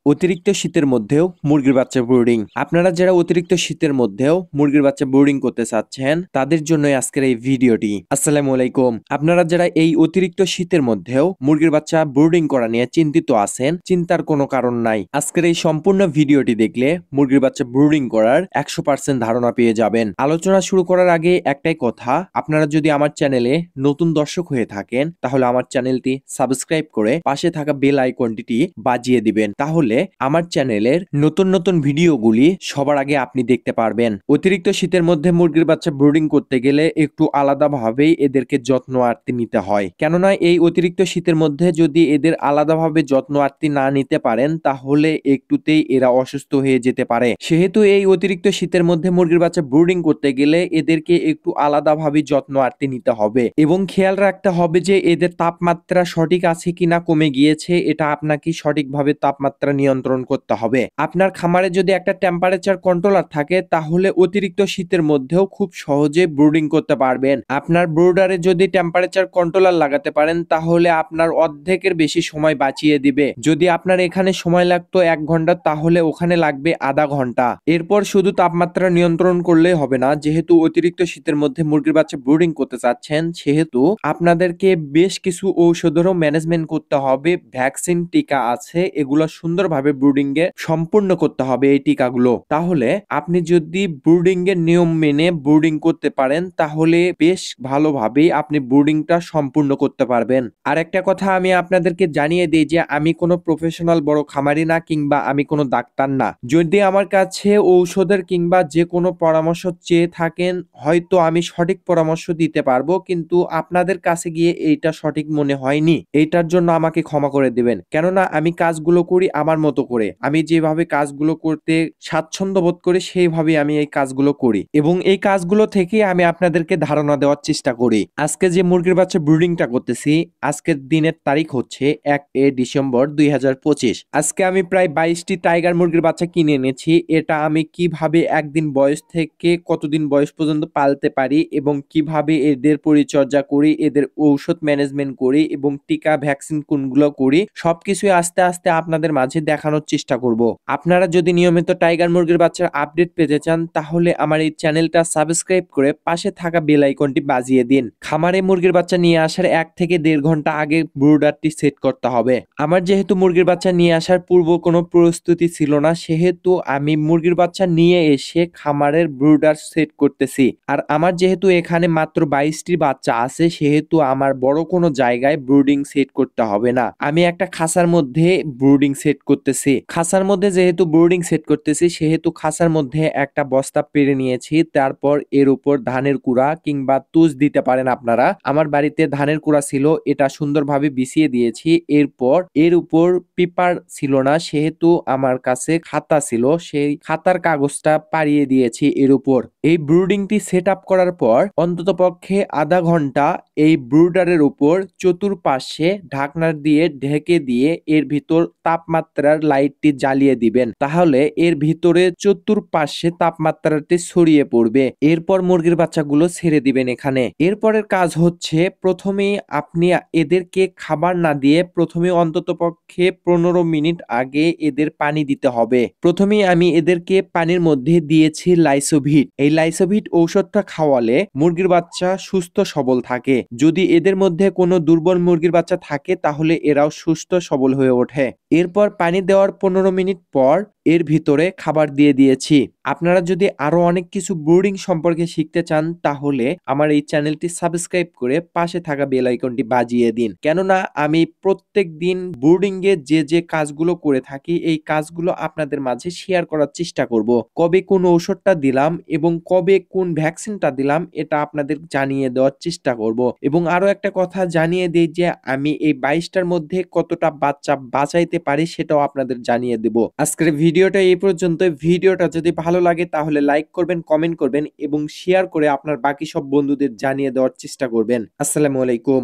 অতিরিক্ত শীতের মধ্যেও মুরগির বাচ্চা ব্রুডিং। আপনারা যারা অতিরিক্ত শীতের মধ্যেও মুরগির বাচ্চা ব্রুডিং করতে চাচ্ছেন তাদের জন্যই আজকের এই ভিডিওটি। আসসালামু আলাইকুম। আপনারা যারা এই অতিরিক্ত শীতের মধ্যেও মুরগির বাচ্চা ব্রুডিং করা নিয়ে চিন্তিত আছেন, চিন্তার কোনো কারণ নাই। আজকের এই সম্পূর্ণ ভিডিওটি দেখলে মুরগির বাচ্চা ব্রুডিং করার 100% ধারণা পেয়ে যাবেন। আলোচনা শুরু করার আগে একটাই কথা, আপনারা যদি আমার চ্যানেলে নতুন দর্শক হয়ে থাকেন তাহলে আমার চ্যানেলটি সাবস্ক্রাইব করে পাশে থাকা বেল আইকনটি বাজিয়ে দিবেন, তাহলে আমার চ্যানেলের নতুন নতুন ভিডিওগুলি সবার আগে আপনি দেখতে পারবেন। অতিরিক্ত শীতের মধ্যে মুরগির বাচ্চা ব্রুডিং করতে গেলে একটু আলাদাভাবেই এদেরকে যত্ন আত্তি নিতে হয়, কেননা এই অতিরিক্ত শীতের মধ্যে যদি এদের আলাদাভাবে যত্ন আত্তি না নিতে পারেন তাহলে একটুতেই এরা অসুস্থ হয়ে যেতে পারে। সেহেতু এই অতিরিক্ত শীতের মধ্যে মুরগির বাচ্চা ব্রুডিং করতে গেলে এদেরকে একটু আলাদাভাবে যত্ন আত্তি নিতে হবে এবং খেয়াল রাখতে হবে যে এদের তাপমাত্রা সঠিক আছে কিনা, কমে গিয়েছে, এটা আপনাকে সঠিকভাবে তাপমাত্রা নিয়ন্ত্রণ করতে হবে। আপনার খামারে যদি একটা টেম্পারেচার কন্ট্রোলার থাকে তাহলে অতিরিক্ত শীতের মধ্যেও খুব সহজে ব্রুডিং করতে পারবেন। আপনার ব্রুডারে যদি টেম্পারেচার কন্ট্রোলার লাগাতে পারেন তাহলে আপনার অর্ধেকের বেশি সময় বাঁচিয়ে দিবে। যদি আপনার এখানে সময় লাগতো 1 ঘন্টা তাহলে ওখানে লাগবে আধা ঘন্টা। এরপর শুধু তাপমাত্রা নিয়ন্ত্রণ করলেই হবে না, যেহেতু অতিরিক্ত শীতের মধ্যে মুরগির বাচ্চা ব্রুডিং করতে চাচ্ছেন সেহেতু আপনাদেরকে বেশ কিছু ঔষধেরও ম্যানেজমেন্ট করতে হবে। ভ্যাকসিন, টিকা আছে, এগুলো সুন্দরভাবে ব্রুডিং এ সম্পূর্ণ করতে হবে এই টিকাগুলো। তাহলে আপনি যদি ব্রুডিং এর নিয়ম মেনে ব্রুডিং করতে পারেন তাহলে বেশ ভালোভাবেই আপনি ব্রুডিংটা সম্পূর্ণ করতে পারবেন। আর একটা কথা আমি আপনাদেরকে জানিয়ে দিই যে আমি কোনো প্রফেশনাল বড় খামারি না, কিংবা আমি কোনো ডাক্তার না। যদি আমার কাছে ঔষধের কিংবা যে কোনো পরামর্শ চেয়ে থাকেন, হয়তো আমি সঠিক পরামর্শ দিতে পারবো, কিন্তু আপনাদের কাছে গিয়ে এইটা সঠিক মনে হয়নি, এইটার জন্য আমাকে ক্ষমা করে দিবেন। কেননা আমি কাজগুলো করি আমার মতো করে, আমি যেভাবে কাজগুলো করতে স্বাচ্ছন্দ্য বোধ করি সেইভাবে আমি এই কাজগুলো করি এবং এই কাজগুলো থেকে আমি আপনাদেরকে ধারণা দেওয়ার চেষ্টা করি। আজকে যে মুরগির বাচ্চা ব্রুডিংটা করতেছি, আজকের দিনের তারিখ হচ্ছে 1 ডিসেম্বর 2025। আজকে আমি প্রায় 22টি টাইগার মুরগির বাচ্চা কিনে এনেছি। এটা আমি কিভাবে একদিন বয়স থেকে কতদিন বয়স পর্যন্ত পালতে পারি এবং কিভাবে এদের পরিচর্যা করি, এদের ঔষধ ম্যানেজমেন্ট করি এবং টিকা ভ্যাকসিন কোনগুলো করি, সবকিছুই আস্তে আস্তে আপনাদের মাঝে দেখানোর চেষ্টা করব। আপনারা যদি নিয়মিত টাইগার মুরগির বাচ্চার আপডেট পেতে চান তাহলে আমার এই চ্যানেলটা সাবস্ক্রাইব করে পাশে থাকা বেল আইকনটি বাজিয়ে দিন। খামারে মুরগির বাচ্চা নিয়ে আসার 1 থেকে 1.5 ঘন্টা আগে ব্রুডারটি সেট করতে হবে। আমার যেহেতু মুরগির বাচ্চা নিয়ে আসার পূর্ব কোনো প্রস্তুতি ছিল না, সেহেতু আমি মুরগির বাচ্চা নিয়ে এসে খামারের ব্রুডার সেট করতেছি। আর আমার যেহেতু এখানে মাত্র 22টি বাচ্চা আছে সেহেতু আমার বড় কোনো জায়গায় ব্রুডিং সেট করতে হবে না। আমি একটা খাঁচার মধ্যে ব্রুডিং সেট করতেছি। খাঁচার মধ্যে যেহেতু ব্রুডিং সেট করতেছি সেহেতু খাঁচার মধ্যে একটা বস্তা পেরে নিয়েছি, তারপর এর উপর ধানের কুড়া কিংবা তুষ দিতে পারেন আপনারা। আমার বাড়িতে ধানের কুড়া ছিল, এটা সুন্দরভাবে বিছিয়ে দিয়েছি। এরপর এর উপর পেপার ছিল না সেহেতু আমার কাছে খাতা ছিল, সেই খাতার কাগজটা পাড়িয়ে দিয়েছি এর উপর। এই ব্রুডিংটি সেট আপ করার পর অন্তত পক্ষে আধা ঘন্টা এই ব্রুডারের উপর চতুর্পাশে ঢাকনা দিয়ে ঢেকে দিয়ে এর ভিতর তাপমাত্রার লাইটটি জ্বালিয়ে দিবেন, তাহলে এর ভিতরে চতুর্পাশে তাপমাত্রাটি ছড়িয়ে পড়বে। এরপর মুরগির বাচ্চাগুলো ছেড়ে দিবেন এখানে। এরপরের কাজ হচ্ছে প্রথমে আপনি এদেরকে খাবার না দিয়ে প্রথমে অন্তত পক্ষে 15 মিনিট আগে এদের পানি দিতে হবে। প্রথমে আমি এদেরকে পানির মধ্যে দিয়েছি লাইসোভিট। এই লাইসোভিট ঔষধটা খাওয়ালে মুরগির বাচ্চা সুস্থ সবল থাকে। যদি এদের মধ্যে কোনো দুর্বল মুরগির বাচ্চা থাকে তাহলে এরাও সুস্থ সবল হয়ে ওঠে। এরপর পানি দেওয়ার 15 মিনিট পর এর ভিতরে খাবার দিয়ে দিয়েছি। আপনারা যদি আরো অনেক কিছু ব্রুডিং সম্পর্কে শিখতে চান তাহলে আমার এই চ্যানেলটি সাবস্ক্রাইব করে পাশে থাকা বেল আইকনটি বাজিয়ে দিন, কেননা আমি প্রত্যেক দিন ব্রুডিং এ যে কাজগুলো করে থাকি এই কাজগুলো আপনাদের মাঝে শেয়ার করার চেষ্টা করব। কবে কোন ঔষধটা দিলাম এবং কবে কোন ভ্যাকসিনটা দিলাম এটা আপনাদের জানিয়ে দেওয়ার চেষ্টা করব। এবং আরো একটা কথা জানিয়ে দিই যে আমি এই 22টার মধ্যে কতটা বাচ্চা বাঁচাইতে পারি সেটাও আপনাদের জানিয়ে দেব। আজকের ভিডিওটা এই পর্যন্ত। ভিডিওটা যদি ভালো লাগে তাহলে লাইক করবেন, কমেন্ট করবেন এবং শেয়ার করে আপনার বাকি সব বন্ধুদের জানিয়ে দেওয়ার চেষ্টা করবেন। আসসালামু আলাইকুম।